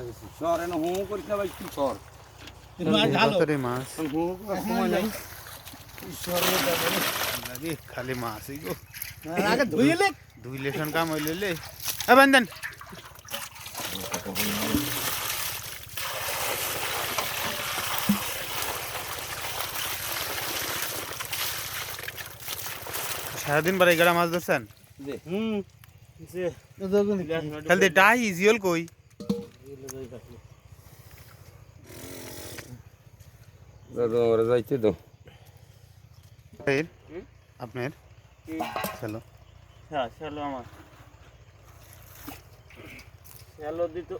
গেছি সর এনে হু করিস না ভাই কি সর মাছ হু সময় নাই সরে যাবে লাগে খালি মাছ গো আগে ধুইলে ধুইলেশন কাম হইলে এ বান্দেন সারাদিন পরে এগারা মাছ ধরছেন তাহলে ডাই ইজিওল কই যাইতে তো আপনার চলো হ্যাঁ শ্যালো আমার শ্যালো দিত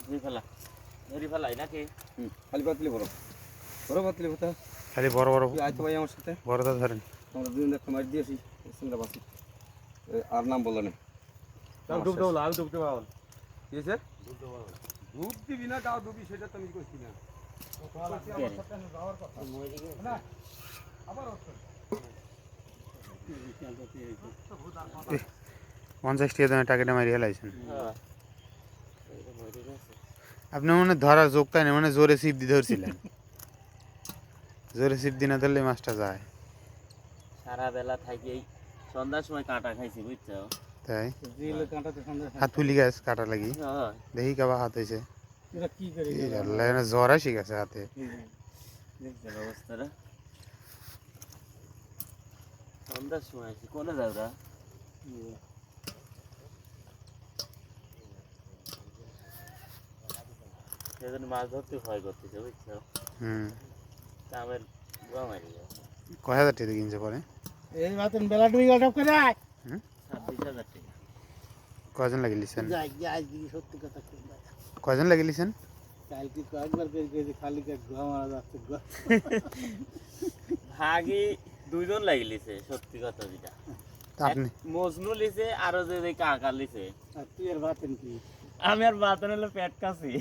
দুই ফেলা ধরি ফেলাই নাকি খালি পাতলি বড় বড় পাতলি হতা খালি বড় বড় আয় তো ভাই আমার সাথে বড়টা ধরেন আমরা দুজন একটা মার দিয়েছি সিংলা বাসি আর নাম বললেন ডুব দাও লাল ডুব দাও কি আছে ডুব দিবি না দাও ডুবি সেটা তো আমি কইছি না পঞ্চাশ টাকা টাকাটা মারি হেলাইছেন হ্যাঁ আপনি মনে ধরার যোগ তাই না মানে জোরে সিপ দিয়ে ধরছিলেন জোরে সিপ দিয়ে না ধরলে মাছটা যায় সারা বেলা থাকি সন্ধ্যার সময় কাঁটা খাইছি বুঝছো তাই কাঁটাতে সন্ধ্যা হাত ফুলি গেছে কাটা লাগি হ্যাঁ দেখি কাবা হাত হয়েছে এরা কি করে জ্বর আসি গেছে হাতে দেখছেন অবস্থাটা সন্ধ্যার সময় আছি কোনে যাও রা সেজন্য মাছ ধরতে ভয় করতেছে বুঝছো কামের গোয়া মারি কয় হাজার টাকা কিনছে পরে এই বাতন বেলা ডুই গটপ করে আয় 26,000 টাকা কয়জন লাগিয়ে লিছেন যাই যাই সত্যি কথা কয়জন লাগিয়ে লিছেন কালকে কয়েকবার করে খালি কে গোয়া মারা যাচ্ছে ভাগি দুইজন লাগিলিছে সত্যি কথা যেটা তা আপনি মজনু লিছে আরো যে কাকা লিছে আর তুই এর বাতেন কি আমি আর বাতন হলো পেট কাছি